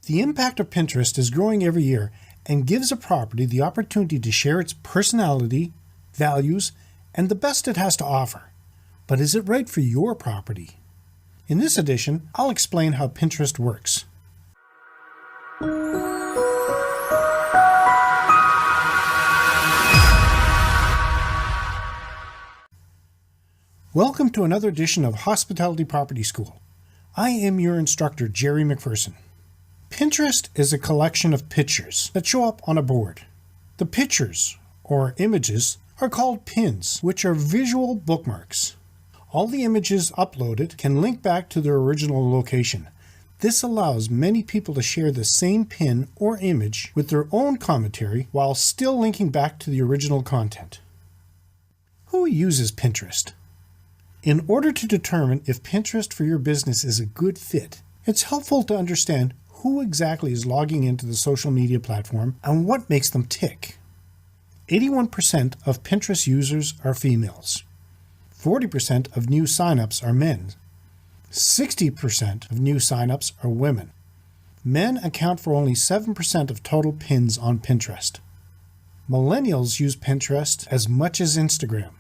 The impact of Pinterest is growing every year and gives a property the opportunity to share its personality, values, and the best it has to offer. But is it right for your property? In this edition, I'll explain how Pinterest works. Welcome to another edition of Hospitality Property School. I am your instructor, Jerry McPherson. Pinterest is a collection of pictures that show up on a board. The pictures, or images, are called pins, which are visual bookmarks. All the images uploaded can link back to their original location. This allows many people to share the same pin or image with their own commentary while still linking back to the original content. Who uses Pinterest? In order to determine if Pinterest for your business is a good fit, it's helpful to understand who exactly is logging into the social media platform and what makes them tick. 81% of Pinterest users are females. 40% of new signups are men. 60% of new signups are women. Men account for only 7% of total pins on Pinterest. Millennials use Pinterest as much as Instagram.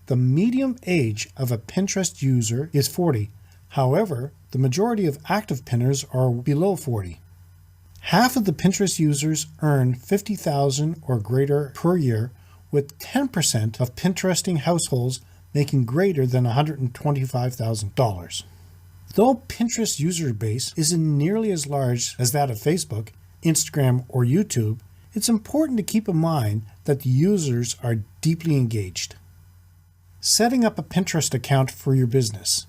The median age of a Pinterest user is 40. However, the majority of active pinners are below 40. Half of the Pinterest users earn $50,000 or greater per year, with 10% of Pinteresting households making greater than $125,000. Though Pinterest user base isn't nearly as large as that of Facebook, Instagram, or YouTube, it's important to keep in mind that the users are deeply engaged. Setting up a Pinterest account for your business.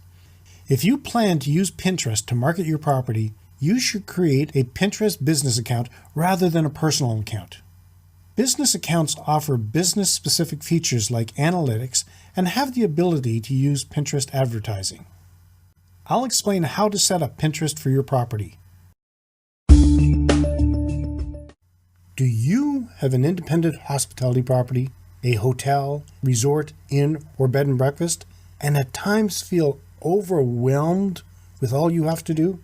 If you plan to use Pinterest to market your property, you should create a Pinterest business account rather than a personal account. Business accounts offer business-specific features like analytics and have the ability to use Pinterest advertising. I'll explain how to set up Pinterest for your property. Do you have an independent hospitality property, a hotel, resort, inn, or bed and breakfast, and at times feel overwhelmed with all you have to do?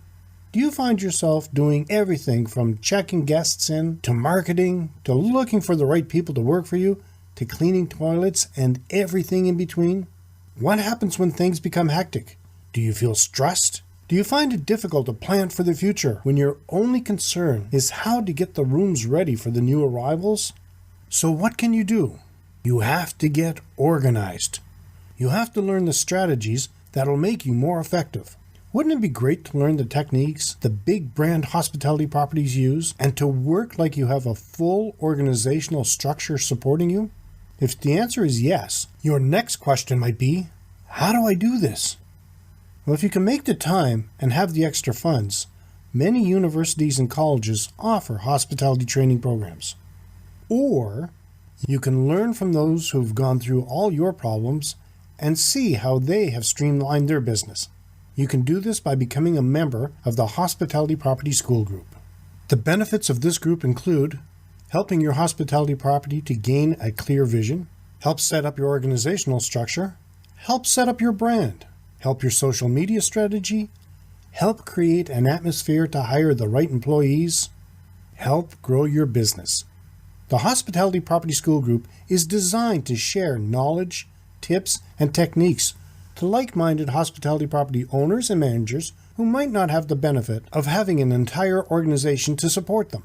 Do you find yourself doing everything from checking guests in, to marketing, to looking for the right people to work for you, to cleaning toilets and everything in between? What happens when things become hectic? Do you feel stressed? Do you find it difficult to plan for the future when your only concern is how to get the rooms ready for the new arrivals? So what can you do? You have to get organized. You have to learn the strategies that'll make you more effective. Wouldn't it be great to learn the techniques the big brand hospitality properties use and to work like you have a full organizational structure supporting you? If the answer is yes, your next question might be, how do I do this? Well, if you can make the time and have the extra funds, many universities and colleges offer hospitality training programs. Or you can learn from those who've gone through all your problems and see how they have streamlined their business. You can do this by becoming a member of the Hospitality Property School Group. The benefits of this group include helping your hospitality property to gain a clear vision, help set up your organizational structure, help set up your brand, help your social media strategy, help create an atmosphere to hire the right employees, help grow your business. The Hospitality Property School Group is designed to share knowledge, tips, and techniques to like-minded hospitality property owners and managers who might not have the benefit of having an entire organization to support them.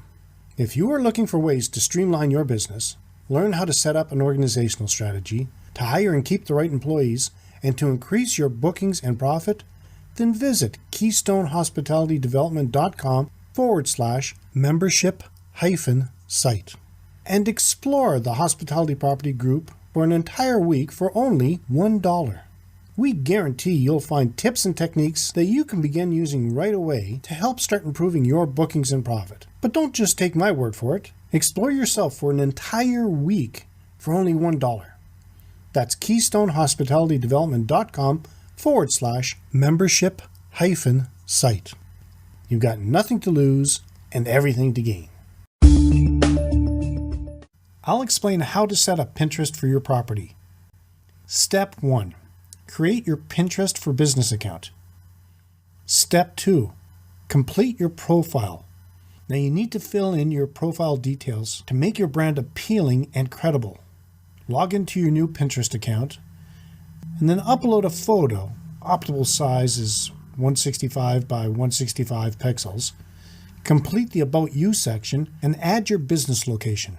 If you are looking for ways to streamline your business, learn how to set up an organizational strategy, to hire and keep the right employees, and to increase your bookings and profit, then visit KeystoneHospitalityDevelopment.com/membership-site and explore the Hospitality Property Group for an entire week for only $1. We guarantee you'll find tips and techniques that you can begin using right away to help start improving your bookings and profit. But don't just take my word for it. Explore yourself for an entire week for only $1. That's KeystoneHospitalityDevelopment.com/membership-site. You've got nothing to lose and everything to gain. I'll explain how to set up Pinterest for your property. Step 1. Create your Pinterest for Business account. Step 2. Complete your profile. Now you need to fill in your profile details to make your brand appealing and credible. Log into your new Pinterest account and then upload a photo. Optimal size is 165 by 165 pixels. Complete the About You section and add your business location.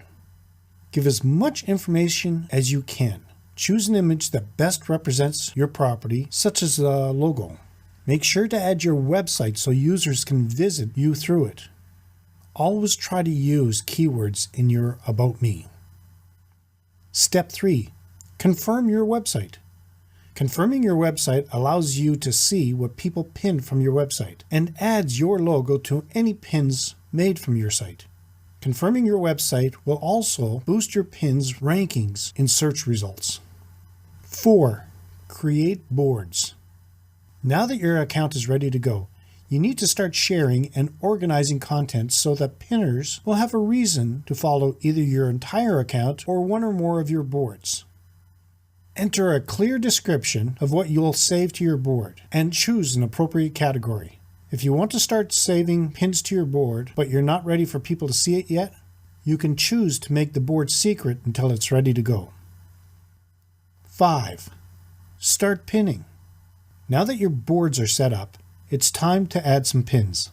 Give as much information as you can. Choose an image that best represents your property, such as a logo. Make sure to add your website so users can visit you through it. Always try to use keywords in your About Me. Step 3. Confirm your website. Confirming your website allows you to see what people pin from your website and adds your logo to any pins made from your site. Confirming your website will also boost your pin's rankings in search results. 4. Create boards. Now that your account is ready to go, you need to start sharing and organizing content so that pinners will have a reason to follow either your entire account or one or more of your boards. Enter a clear description of what you'll save to your board and choose an appropriate category. If you want to start saving pins to your board, but you're not ready for people to see it yet, you can choose to make the board secret until it's ready to go. 5. Start pinning. Now that your boards are set up, it's time to add some pins.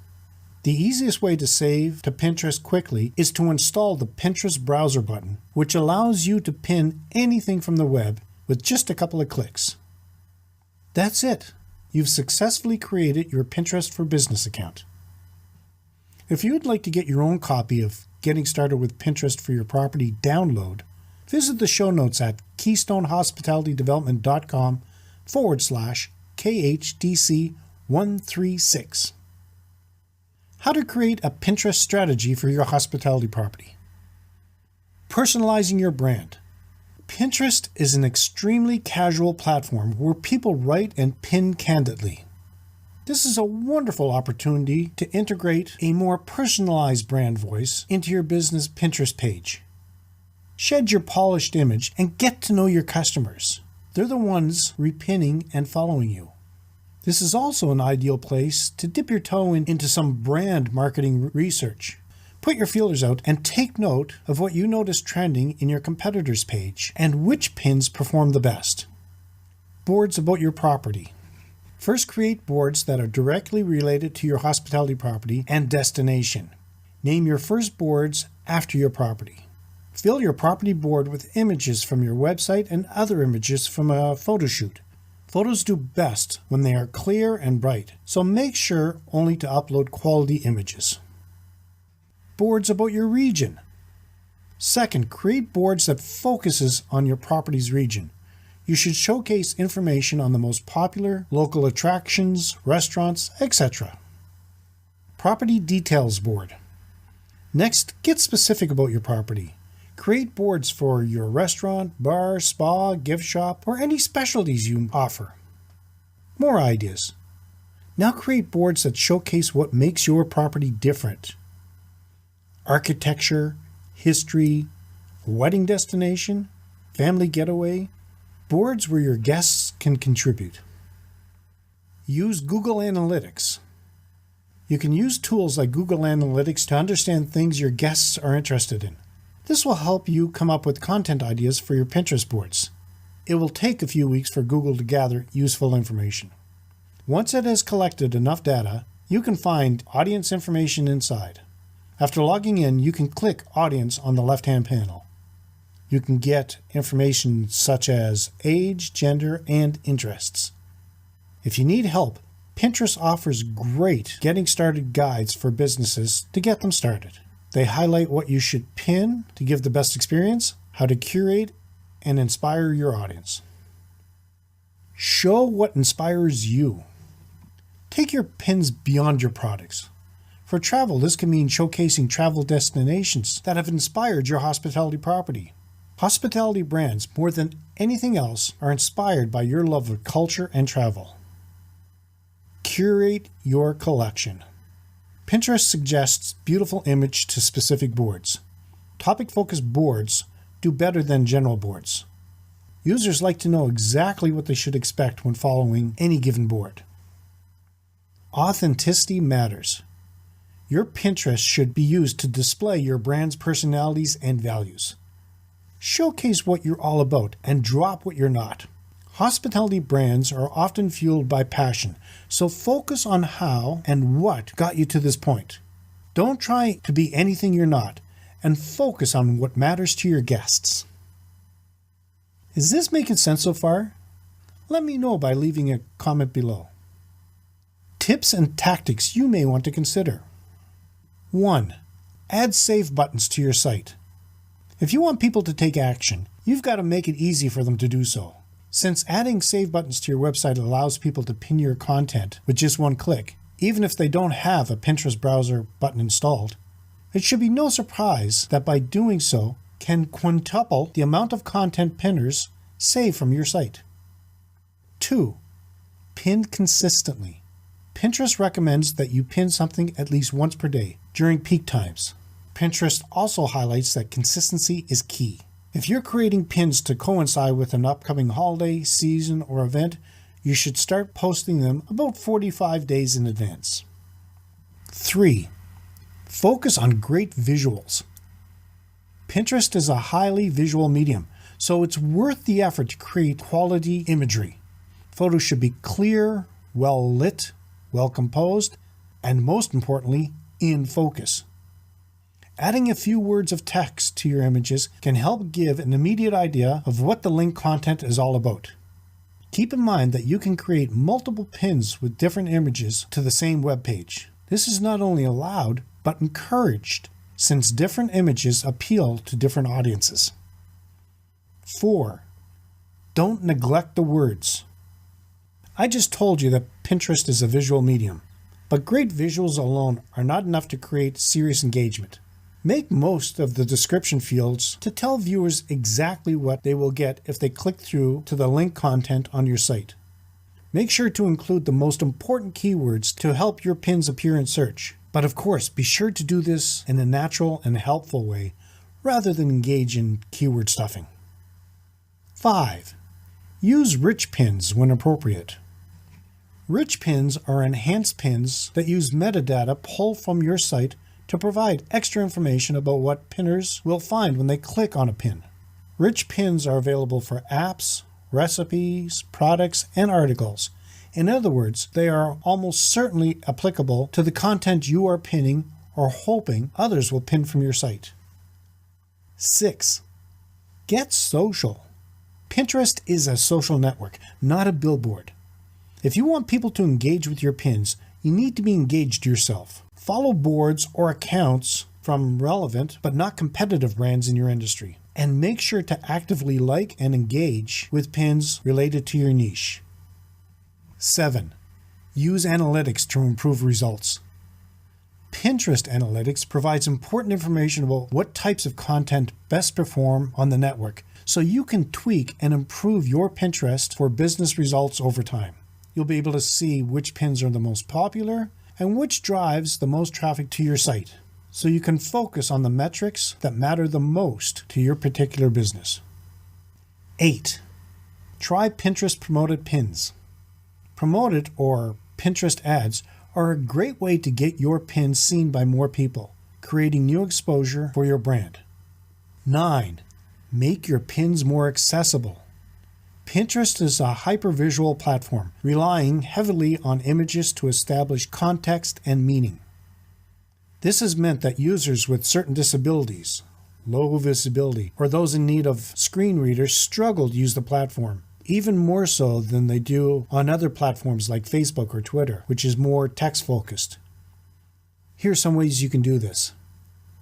The easiest way to save to Pinterest quickly is to install the Pinterest browser button, which allows you to pin anything from the web with just a couple of clicks. That's it. You've successfully created your Pinterest for Business account. If you would like to get your own copy of Getting Started with Pinterest for Your Property download, visit the show notes at keystonehospitalitydevelopment.com/KHDC136. How to create a Pinterest strategy for your hospitality property. Personalizing your brand. Pinterest is an extremely casual platform where people write and pin candidly. This is a wonderful opportunity to integrate a more personalized brand voice into your business Pinterest page. Shed your polished image and get to know your customers. They're the ones repinning and following you. This is also an ideal place to dip your toe into some brand marketing research. Put your feelers out and take note of what you notice trending in your competitors' page and which pins perform the best. Boards about your property. First, create boards that are directly related to your hospitality property and destination. Name your first boards after your property. Fill your property board with images from your website and other images from a photo shoot. Photos do best when they are clear and bright, so make sure only to upload quality images. Boards about your region. Second, create boards that focuses on your property's region. You should showcase information on the most popular local attractions, restaurants, etc. Property details board. Next, get specific about your property. Create boards for your restaurant, bar, spa, gift shop, or any specialties you offer. More ideas. Now create boards that showcase what makes your property different. Architecture, history, wedding destination, family getaway, boards where your guests can contribute. Use Google Analytics. You can use tools like Google Analytics to understand things your guests are interested in. This will help you come up with content ideas for your Pinterest boards. It will take a few weeks for Google to gather useful information. Once it has collected enough data, you can find audience information inside. After logging in, you can click Audience on the left-hand panel. You can get information such as age, gender, and interests. If you need help, Pinterest offers great getting started guides for businesses to get them started. They highlight what you should pin to give the best experience, how to curate, and inspire your audience. Show what inspires you. Take your pins beyond your products. For travel, this can mean showcasing travel destinations that have inspired your hospitality property. Hospitality brands, more than anything else, are inspired by your love of culture and travel. Curate your collection. Pinterest suggests beautiful image to specific boards. Topic-focused boards do better than general boards. Users like to know exactly what they should expect when following any given board. Authenticity matters. Your Pinterest should be used to display your brand's personalities and values. Showcase what you're all about and drop what you're not. Hospitality brands are often fueled by passion, so focus on how and what got you to this point. Don't try to be anything you're not, and focus on what matters to your guests. Is this making sense so far? Let me know by leaving a comment below. Tips and tactics you may want to consider. 1. Add save buttons to your site. If you want people to take action, you've got to make it easy for them to do so. Since adding save buttons to your website allows people to pin your content with just one click, even if they don't have a Pinterest browser button installed, it should be no surprise that by doing so can quintuple the amount of content pinners saved from your site. 2. Pin consistently. Pinterest recommends that you pin something at least once per day during peak times. Pinterest also highlights that consistency is key. If you're creating pins to coincide with an upcoming holiday, season, or event, you should start posting them about 45 days in advance. 3. Focus on great visuals. Pinterest is a highly visual medium, so it's worth the effort to create quality imagery. Photos should be clear, well lit, well composed, and most importantly, in focus. Adding a few words of text to your images can help give an immediate idea of what the link content is all about. Keep in mind that you can create multiple pins with different images to the same web page. This is not only allowed, but encouraged, since different images appeal to different audiences. 4. Don't neglect the words. I just told you that Pinterest is a visual medium, but great visuals alone are not enough to create serious engagement. Make most of the description fields to tell viewers exactly what they will get if they click through to the link content on your site. Make sure to include the most important keywords to help your pins appear in search. But of course, be sure to do this in a natural and helpful way rather than engage in keyword stuffing. 5. Use rich pins when appropriate. Rich pins are enhanced pins that use metadata pulled from your site to provide extra information about what pinners will find when they click on a pin. Rich pins are available for apps, recipes, products, and articles. In other words, they are almost certainly applicable to the content you are pinning or hoping others will pin from your site. 6. Get social. Pinterest is a social network, not a billboard. If you want people to engage with your pins, you need to be engaged yourself. Follow boards or accounts from relevant but not competitive brands in your industry, and make sure to actively like and engage with pins related to your niche. 7. Use analytics to improve results. Pinterest Analytics provides important information about what types of content best perform on the network, so you can tweak and improve your Pinterest for business results over time. You'll be able to see which pins are the most popular and which drives the most traffic to your site, so you can focus on the metrics that matter the most to your particular business. 8. Try Pinterest promoted pins. Promoted or Pinterest ads are a great way to get your pins seen by more people, creating new exposure for your brand. 9. Make your pins more accessible. Pinterest is a hypervisual platform, relying heavily on images to establish context and meaning. This has meant that users with certain disabilities, low visibility, or those in need of screen readers struggle to use the platform, even more so than they do on other platforms like Facebook or Twitter, which is more text-focused. Here are some ways you can do this.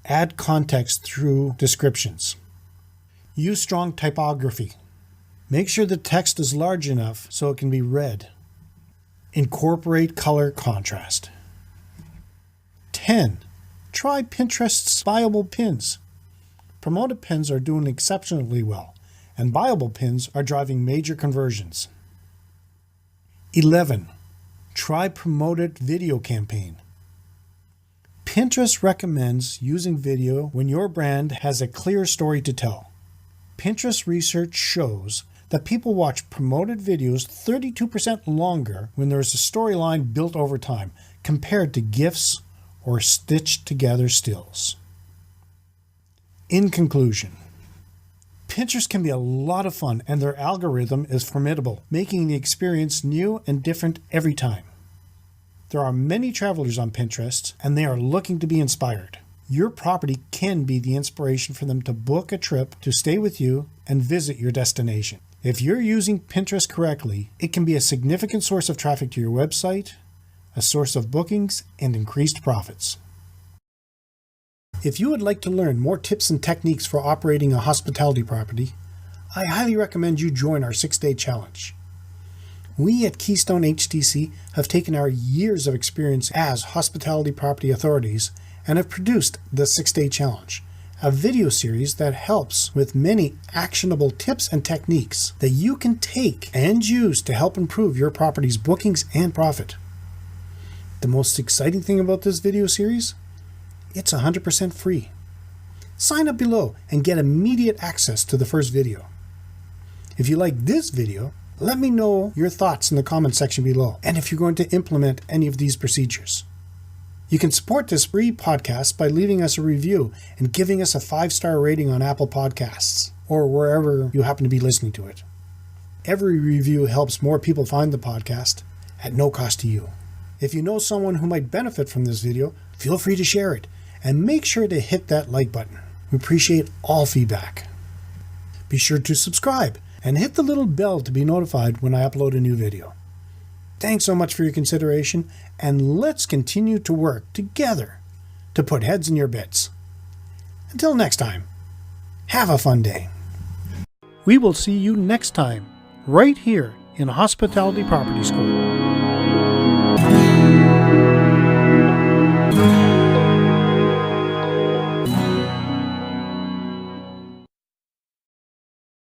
Add context through descriptions. Use strong typography. Make sure the text is large enough so it can be read. Incorporate color contrast. 10. Try Pinterest's buyable pins. Promoted pins are doing exceptionally well, and buyable pins are driving major conversions. 11. Try promoted video campaign. Pinterest recommends using video when your brand has a clear story to tell. Pinterest research shows that people watch promoted videos 32% longer when there is a storyline built over time compared to GIFs or stitched together stills. In conclusion, Pinterest can be a lot of fun and their algorithm is formidable, making the experience new and different every time. There are many travelers on Pinterest and they are looking to be inspired. Your property can be the inspiration for them to book a trip to stay with you and visit your destination. If you're using Pinterest correctly, it can be a significant source of traffic to your website, a source of bookings, and increased profits. If you would like to learn more tips and techniques for operating a hospitality property, I highly recommend you join our 6-day challenge. We at Keystone HTC have taken our years of experience as hospitality property authorities and have produced the 6-day challenge, a video series that helps with many actionable tips and techniques that you can take and use to help improve your property's bookings and profit. The most exciting thing about this video series? It's 100% free. Sign up below and get immediate access to the first video. If you like this video, let me know your thoughts in the comment section below and if you're going to implement any of these procedures. You can support this free podcast by leaving us a review and giving us a 5-star rating on Apple Podcasts or wherever you happen to be listening to it. Every review helps more people find the podcast at no cost to you. If you know someone who might benefit from this video, feel free to share it and make sure to hit that like button. We appreciate all feedback. Be sure to subscribe and hit the little bell to be notified when I upload a new video. Thanks so much for your consideration, and let's continue to work together to put heads in your beds. Until next time, have a fun day. We will see you next time, right here in Hospitality Property School.